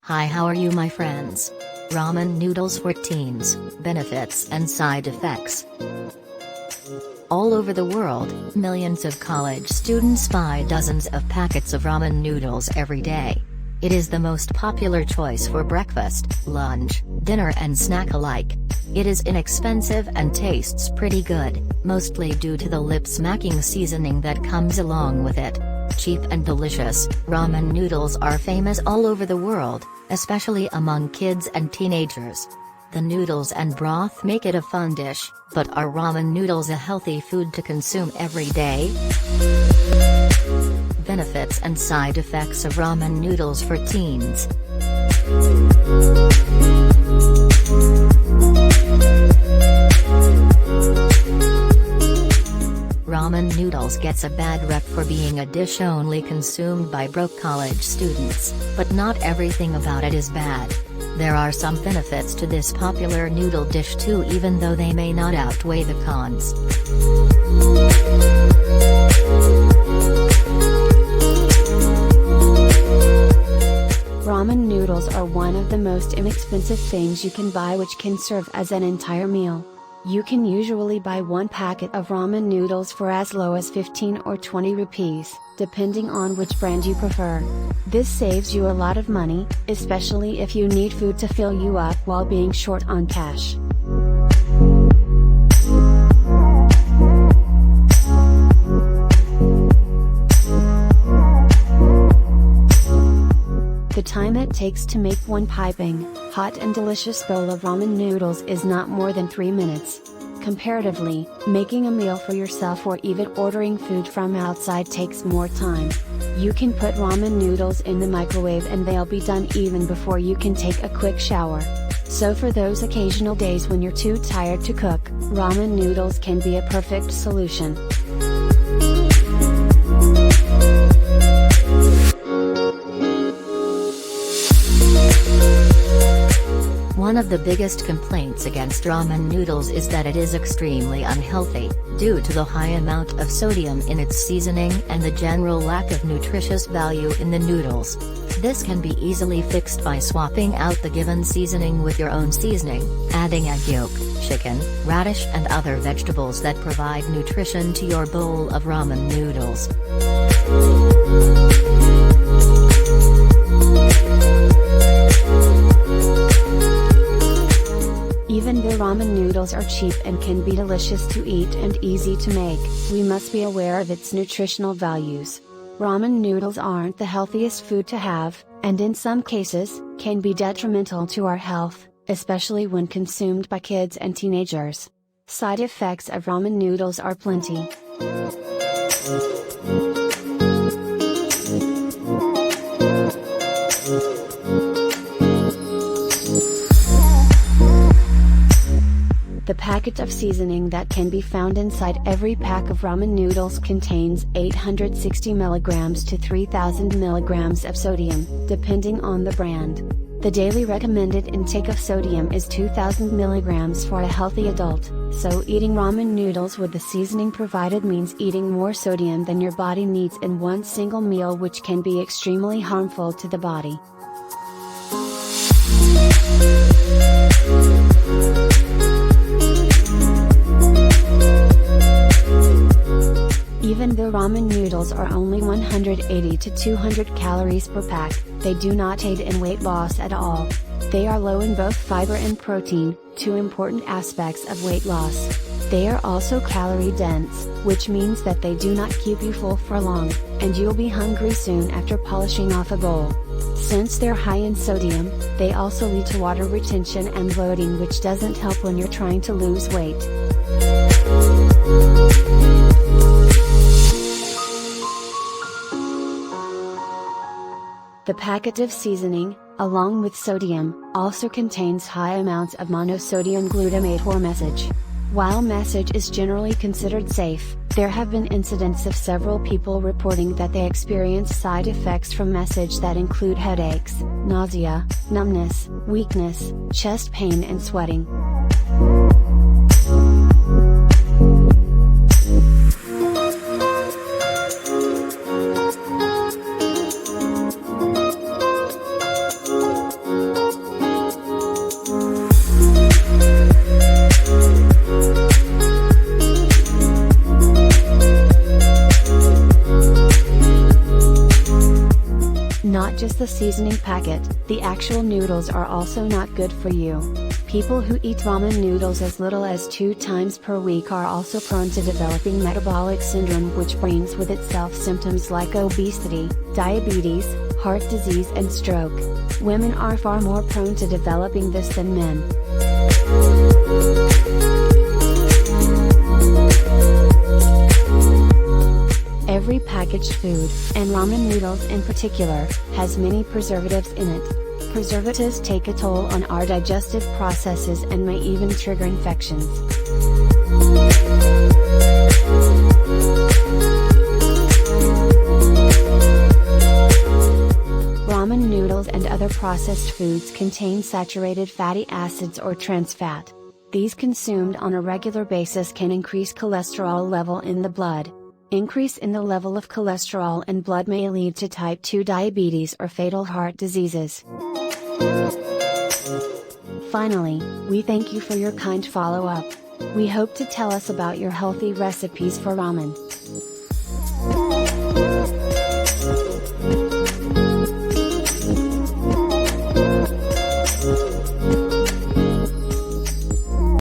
Hi, how are you, my friends? Ramen noodles for teens, benefits and side effects. All over the world, millions of college students buy dozens of packets of ramen noodles every day. It is the most popular choice for breakfast, lunch, dinner and snack alike. It is inexpensive and tastes pretty good, mostly due to the lip-smacking seasoning that comes along with it. Cheap and delicious, ramen noodles are famous all over the world, especially among kids and teenagers. The noodles and broth make it a fun dish, but are ramen noodles a healthy food to consume every day? Benefits and side effects of ramen noodles for teens. Ramen noodles gets a bad rep for being a dish only consumed by broke college students, but not everything about it is bad. There are some benefits to this popular noodle dish too, even though they may not outweigh the cons. Ramen noodles are one of the most inexpensive things you can buy, which can serve as an entire meal. You can usually buy one packet of ramen noodles for as low as 15 or 20 rupees, depending on which brand you prefer. This saves you a lot of money, especially if you need food to fill you up while being short on cash. The time it takes to make one piping hot and delicious bowl of ramen noodles is not more than 3 minutes. Comparatively, making a meal for yourself or even ordering food from outside takes more time. You can put ramen noodles in the microwave and they'll be done even before you can take a quick shower. So for those occasional days when you're too tired to cook, ramen noodles can be a perfect solution. One of the biggest complaints against ramen noodles is that it is extremely unhealthy, due to the high amount of sodium in its seasoning and the general lack of nutritious value in the noodles. This can be easily fixed by swapping out the given seasoning with your own seasoning, adding egg yolk, chicken, radish and other vegetables that provide nutrition to your bowl of ramen noodles. Even though ramen noodles are cheap and can be delicious to eat and easy to make, we must be aware of its nutritional values. Ramen noodles aren't the healthiest food to have, and in some cases, can be detrimental to our health, especially when consumed by kids and teenagers. Side effects of ramen noodles are plenty. The packet of seasoning that can be found inside every pack of ramen noodles contains 860 mg to 3000 mg of sodium, depending on the brand. The daily recommended intake of sodium is 2000 mg for a healthy adult, so eating ramen noodles with the seasoning provided means eating more sodium than your body needs in one single meal, which can be extremely harmful to the body. Even though ramen noodles are only 180 to 200 calories per pack, they do not aid in weight loss at all. They are low in both fiber and protein, two important aspects of weight loss. They are also calorie dense, which means that they do not keep you full for long, and you'll be hungry soon after polishing off a bowl. Since they're high in sodium, they also lead to water retention and bloating, which doesn't help when you're trying to lose weight. The packet of seasoning, along with sodium, also contains high amounts of monosodium glutamate or message. While message is generally considered safe, there have been incidents of several people reporting that they experience side effects from message that include headaches, nausea, numbness, weakness, chest pain and sweating. not just the seasoning packet, the actual noodles are also not good for you. People who eat ramen noodles as little as 2 times per week are also prone to developing metabolic syndrome, which brings with itself symptoms like obesity, diabetes, heart disease and stroke. Women are far more prone to developing this than men. Every packaged food, and ramen noodles in particular, has many preservatives in it. Preservatives take a toll on our digestive processes and may even trigger infections. Ramen noodles and other processed foods contain saturated fatty acids or trans fat. These consumed on a regular basis can increase cholesterol level in the blood. Increase in the level of cholesterol in blood may lead to type 2 diabetes or fatal heart diseases. Finally, we thank you for your kind follow-up. We hope to tell us about your healthy recipes for ramen.